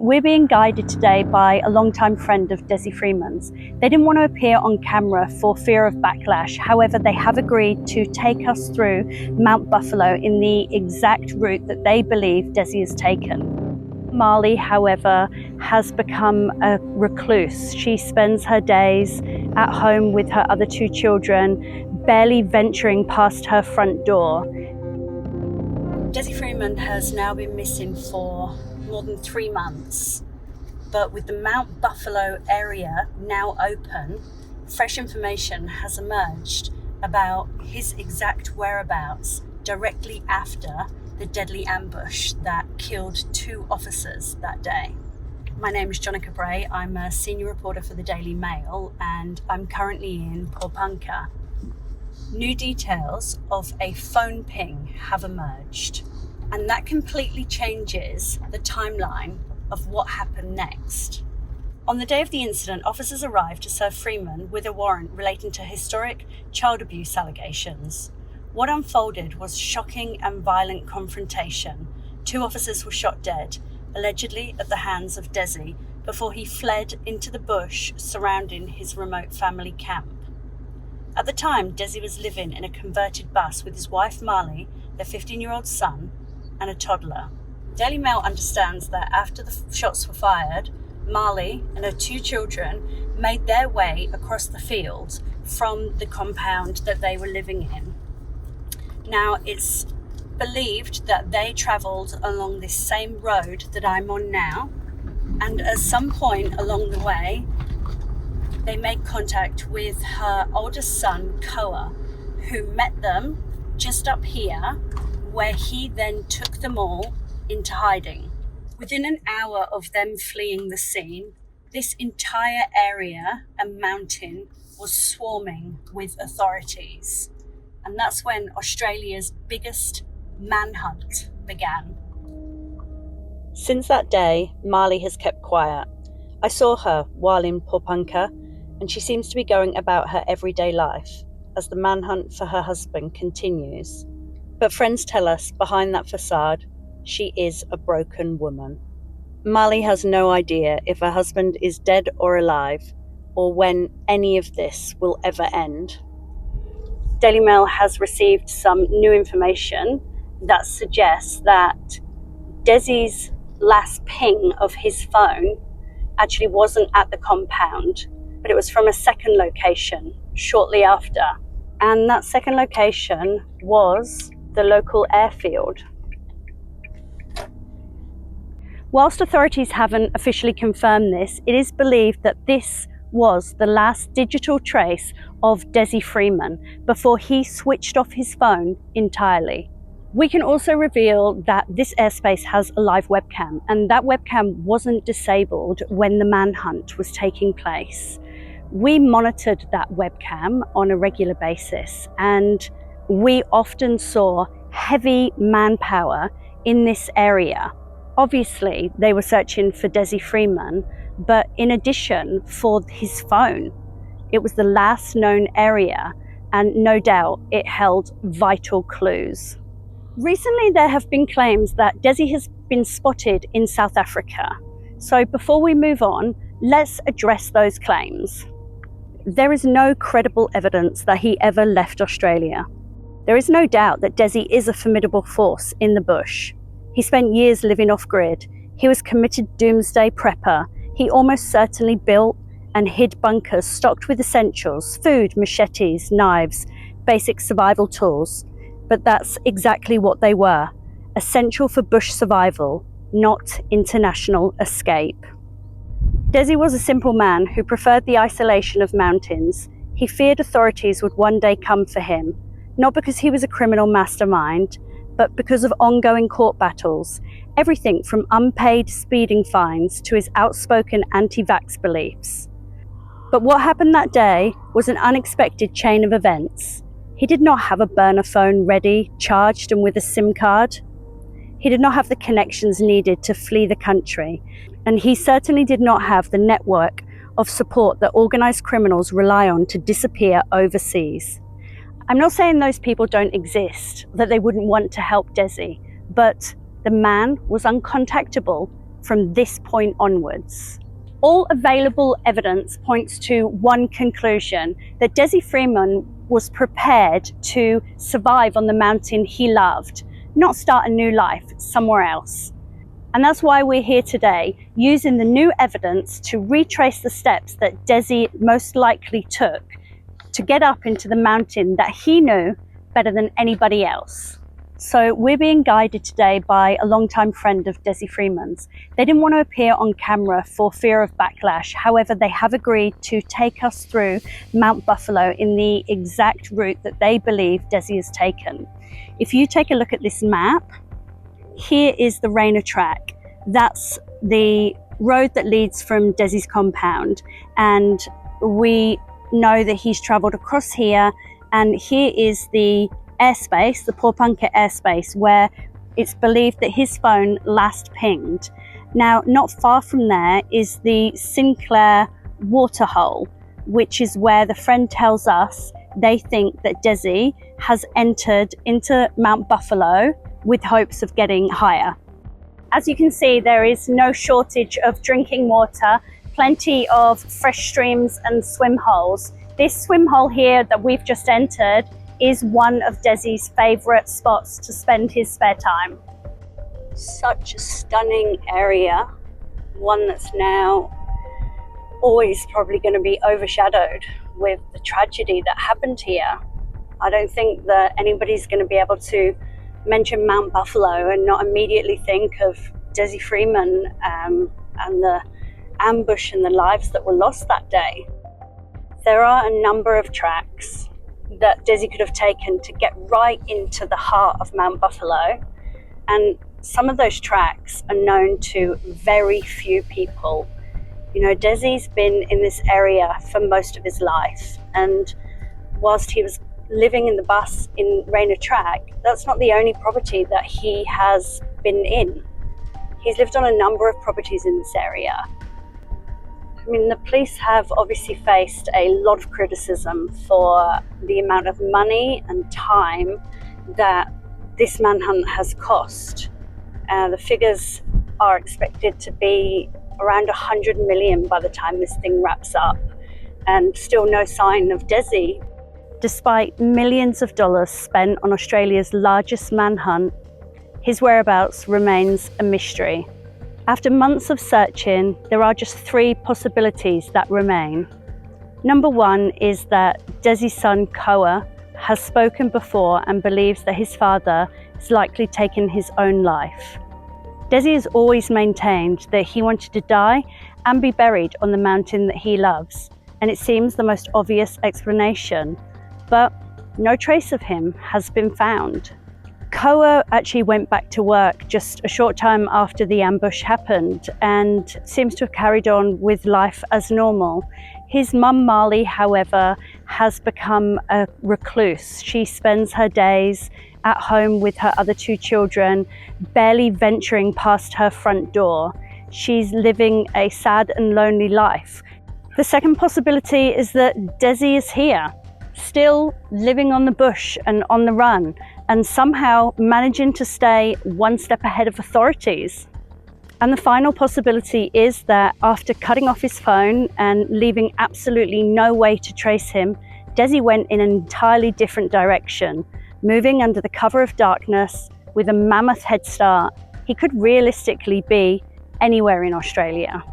We're being guided today by a longtime friend of Dezi Freeman's. They didn't want to appear on camera for fear of backlash. However, they have agreed to take us through Mount Buffalo in the exact route that they believe Dezi has taken. Marley, however, has become a recluse. She spends her days at home with her other two children, barely venturing past her front door. Dezi Freeman has now been missing for more than 3 months, but with the Mount Buffalo area now open, fresh information has emerged about his exact whereabouts directly after the deadly ambush that killed 2 officers that day. My name is Jonica Bray. I'm a senior reporter for the Daily Mail and I'm currently in Porepunkah. New details of a phone ping have emerged, and that completely changes the timeline of what happened next. On the day of the incident, officers arrived to serve Freeman with a warrant relating to historic child abuse allegations. What unfolded was shocking and violent confrontation. 2 officers were shot dead, allegedly at the hands of Dezi, before he fled into the bush surrounding his remote family camp. At the time, Dezi was living in a converted bus with his wife Marley, their 15-year-old son, and a toddler. Daily Mail understands that after the shots were fired, Marley and her 2 children made their way across the field from the compound that they were living in. Now, it's believed that they travelled along this same road that I'm on now, and at some point along the way, they made contact with her oldest son, Koah, who met them just up here, where he then took them all into hiding. Within an hour of them fleeing the scene, this entire area and mountain was swarming with authorities. And that's when Australia's biggest manhunt began. Since that day, Marley has kept quiet. I saw her while in Porepunkah, and she seems to be going about her everyday life as the manhunt for her husband continues. But friends tell us behind that facade, she is a broken woman. Marley has no idea if her husband is dead or alive, or when any of this will ever end. Daily Mail has received some new information that suggests that Dezi's last ping of his phone actually wasn't at the compound, but it was from a second location shortly after. And that second location was the local airfield. Whilst authorities haven't officially confirmed this, it is believed that this was the last digital trace of Dezi Freeman before he switched off his phone entirely. We can also reveal that this airspace has a live webcam, and that webcam wasn't disabled when the manhunt was taking place. We monitored that webcam on a regular basis, and we often saw heavy manpower in this area. Obviously, they were searching for Dezi Freeman, but in addition, for his phone. It was the last known area, and no doubt it held vital clues. Recently, there have been claims that Dezi has been spotted in South Africa. So before we move on, let's address those claims. There is no credible evidence that he ever left Australia. There is no doubt that Dezi is a formidable force in the bush. He spent years living off-grid. He was committed doomsday prepper. He almost certainly built and hid bunkers stocked with essentials, food, machetes, knives, basic survival tools. But that's exactly what they were, essential for bush survival, not international escape. Dezi was a simple man who preferred the isolation of mountains. He feared authorities would one day come for him, not because he was a criminal mastermind, but because of ongoing court battles, everything from unpaid speeding fines to his outspoken anti-vax beliefs. But what happened that day was an unexpected chain of events. He did not have a burner phone ready, charged and with a SIM card. He did not have the connections needed to flee the country, and he certainly did not have the network of support that organised criminals rely on to disappear overseas. I'm not saying those people don't exist, that they wouldn't want to help Dezi, but the man was uncontactable from this point onwards. All available evidence points to one conclusion, that Dezi Freeman was prepared to survive on the mountain he loved, not start a new life somewhere else. And that's why we're here today, using the new evidence to retrace the steps that Dezi most likely took to get up into the mountain that he knew better than anybody else. So we're being guided today by a longtime friend of Dezi Freeman's. They didn't want to appear on camera for fear of backlash. However, they have agreed to take us through Mount Buffalo in the exact route that they believe Dezi has taken. If you take a look at this map, here is the Rainer track. That's the road that leads from Dezi's compound. And we know that he's traveled across here, and here is the airspace, the Porepunkah airspace, where it's believed that his phone last pinged. Now, not far from there is the Sinclair waterhole, which is where the friend tells us they think that Dezi has entered into Mount Buffalo with hopes of getting higher. As you can see, there is no shortage of drinking water, plenty of fresh streams and swim holes. This swim hole here that we've just entered is one of Dezi's favourite spots to spend his spare time. Such a stunning area, one that's now always probably going to be overshadowed with the tragedy that happened here. I don't think that anybody's going to be able to mention Mount Buffalo and not immediately think of Dezi Freeman and the ambush and the lives that were lost that day. There are a number of tracks that Dezi could have taken to get right into the heart of Mount Buffalo, and some of those tracks are known to very few people. You know, Dezi's been in this area for most of his life, and whilst he was living in the bus in Rainer Track, that's not the only property that he has been in. He's lived on a number of properties in this area. I mean, the police have obviously faced a lot of criticism for the amount of money and time that this manhunt has cost. The figures are expected to be around 100 million by the time this thing wraps up, and still no sign of Dezi. Despite millions of dollars spent on Australia's largest manhunt, his whereabouts remains a mystery. After months of searching, there are just 3 possibilities that remain. Number 1 is that Dezi's son Koah has spoken before and believes that his father is likely taking his own life. Dezi has always maintained that he wanted to die and be buried on the mountain that he loves, and it seems the most obvious explanation, but no trace of him has been found. Koah actually went back to work just a short time after the ambush happened and seems to have carried on with life as normal. His mum Marley, however, has become a recluse. She spends her days at home with her other 2 children, barely venturing past her front door. She's living a sad and lonely life. The second possibility is that Dezi is here, still living on the bush and on the run, and somehow managing to stay one step ahead of authorities. And the final possibility is that after cutting off his phone and leaving absolutely no way to trace him, Dezi went in an entirely different direction, moving under the cover of darkness with a mammoth head start. He could realistically be anywhere in Australia.